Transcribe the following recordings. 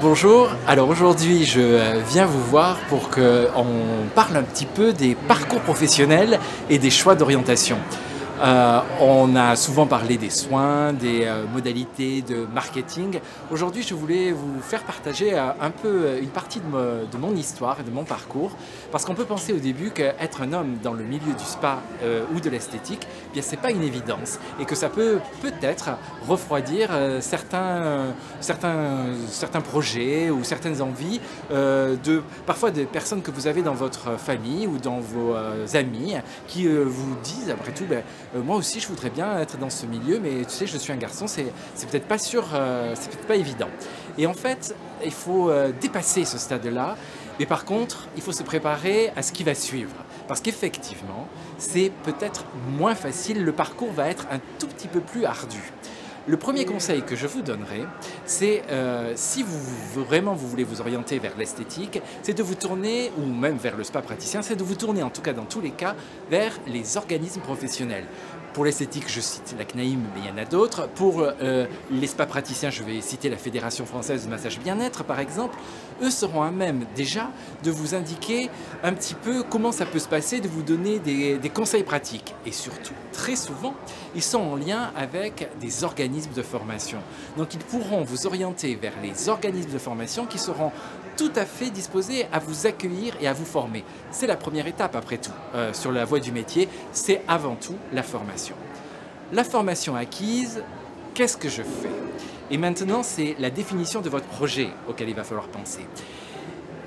Bonjour, alors aujourd'hui je viens vous voir pour qu'on parle un petit peu des parcours professionnels et des choix d'orientation. On a souvent parlé des soins, des modalités de marketing. Aujourd'hui, je voulais vous faire partager un peu une partie de mon histoire et de mon parcours, parce qu'on peut penser au début qu'être un homme dans le milieu du spa ou de l'esthétique, eh bien c'est pas une évidence et que ça peut peut-être refroidir certains projets ou certaines envies parfois des personnes que vous avez dans votre famille ou dans vos amis qui vous disent après tout moi aussi je voudrais bien être dans ce milieu, mais tu sais, je suis un garçon, c'est peut-être pas sûr, c'est peut-être pas évident. Et en fait, il faut dépasser ce stade-là, mais par contre, il faut se préparer à ce qui va suivre. Parce qu'effectivement, c'est peut-être moins facile, le parcours va être un tout petit peu plus ardu. Le premier conseil que je vous donnerai, c'est si vraiment vous voulez vous orienter vers l'esthétique, c'est de vous tourner, ou même vers le spa praticien, c'est de vous tourner en tout cas dans tous les cas vers les organismes professionnels. Pour l'esthétique, je cite la CNAIM, mais il y en a d'autres. Pour les spas praticiens, je vais citer la Fédération française de massage bien-être, par exemple. Eux seront à même déjà de vous indiquer un petit peu comment ça peut se passer, de vous donner des conseils pratiques. Et surtout, très souvent, ils sont en lien avec des organismes de formation. Donc ils pourront vous orienter vers les organismes de formation qui seront tout à fait disposés à vous accueillir et à vous former. C'est la première étape après tout sur la voie du métier, c'est avant tout la formation. La formation acquise, qu'est-ce que je fais? Et maintenant, c'est la définition de votre projet auquel il va falloir penser.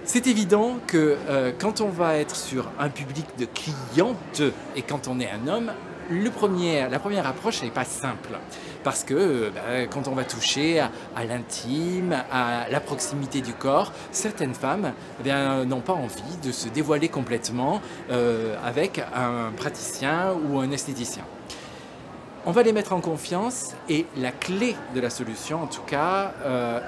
C'est évident que quand on va être sur un public de clientes et quand on est un homme, la première approche n'est pas simple parce que quand on va toucher à l'intime, à la proximité du corps, certaines femmes n'ont pas envie de se dévoiler complètement avec un praticien ou un esthéticien. On va les mettre en confiance et la clé de la solution, en tout cas,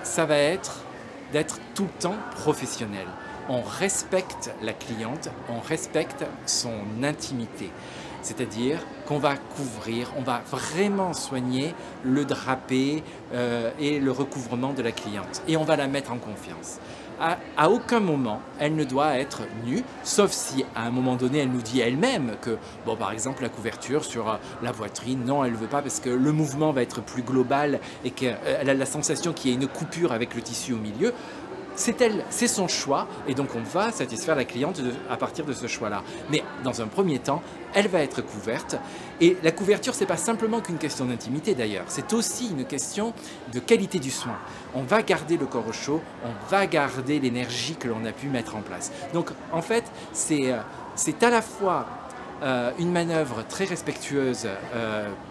ça va être d'être tout le temps professionnel. On respecte la cliente, on respecte son intimité. C'est-à-dire qu'on va couvrir, on va vraiment soigner le drapé et le recouvrement de la cliente. Et on va la mettre en confiance. À aucun moment, elle ne doit être nue, sauf si à un moment donné, elle nous dit elle-même que, bon, par exemple, la couverture sur la poitrine, non, elle ne veut pas parce que le mouvement va être plus global et qu'elle a la sensation qu'il y a une coupure avec le tissu au milieu. C'est son choix et donc on va satisfaire la cliente à partir de ce choix-là. Mais dans un premier temps, elle va être couverte et la couverture, ce n'est pas simplement qu'une question d'intimité d'ailleurs, c'est aussi une question de qualité du soin. On va garder le corps au chaud, on va garder l'énergie que l'on a pu mettre en place. Donc en fait, c'est à la fois une manœuvre très respectueuse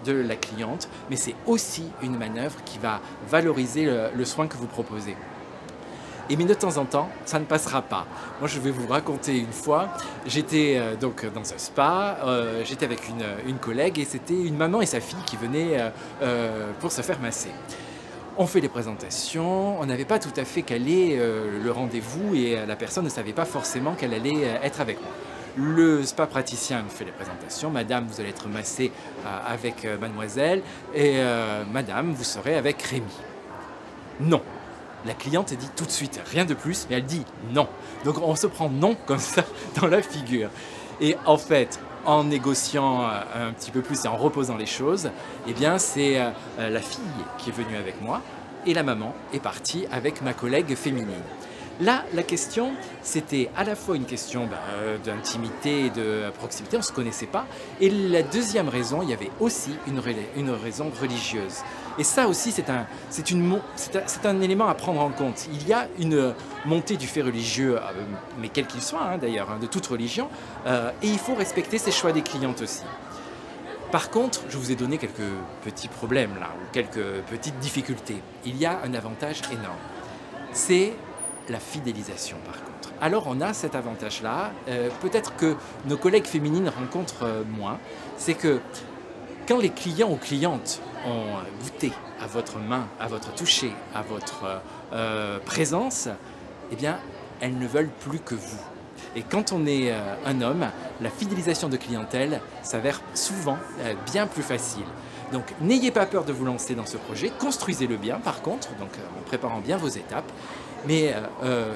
de la cliente, mais c'est aussi une manœuvre qui va valoriser le soin que vous proposez. Mais de temps en temps, ça ne passera pas. Moi, je vais vous raconter une fois, j'étais donc dans un spa, j'étais avec une collègue et c'était une maman et sa fille qui venaient pour se faire masser. On fait les présentations, on n'avait pas tout à fait calé le rendez-vous et la personne ne savait pas forcément qu'elle allait être avec moi. Le spa praticien nous fait les présentations. Madame, vous allez être massée avec mademoiselle et madame, vous serez avec Rémi. Non. La cliente dit tout de suite, rien de plus, mais elle dit non. Donc on se prend non comme ça dans la figure. Et en fait, en négociant un petit peu plus et en reposant les choses, eh bien c'est la fille qui est venue avec moi et la maman est partie avec ma collègue féminine. Là, la question, c'était à la fois une question d'intimité et de proximité, on ne se connaissait pas. Et la deuxième raison, il y avait aussi une raison religieuse. Et ça aussi, c'est un élément à prendre en compte. Il y a une montée du fait religieux, mais quel qu'il soit d'ailleurs, de toute religion, et il faut respecter ses choix des clientes aussi. Par contre, je vous ai donné quelques petits problèmes là, ou quelques petites difficultés. Il y a un avantage énorme. C'est la fidélisation par contre. Alors on a cet avantage-là, peut-être que nos collègues féminines rencontrent moins, c'est que quand les clients ou clientes ont goûté à votre main, à votre toucher, à votre présence, eh bien elles ne veulent plus que vous. Et quand on est un homme, la fidélisation de clientèle s'avère souvent bien plus facile. Donc n'ayez pas peur de vous lancer dans ce projet, construisez-le bien par contre, donc en préparant bien vos étapes. Mais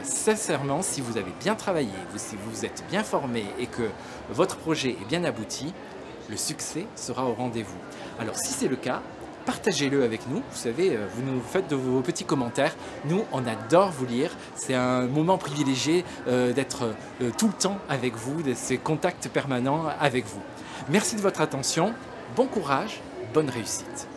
sincèrement, si vous avez bien travaillé, si vous êtes bien formé et que votre projet est bien abouti, le succès sera au rendez-vous. Alors si c'est le cas, partagez-le avec nous. Vous savez, vous nous faites de vos petits commentaires. Nous, on adore vous lire. C'est un moment privilégié d'être tout le temps avec vous, de ces contacts permanents avec vous. Merci de votre attention. Bon courage, bonne réussite.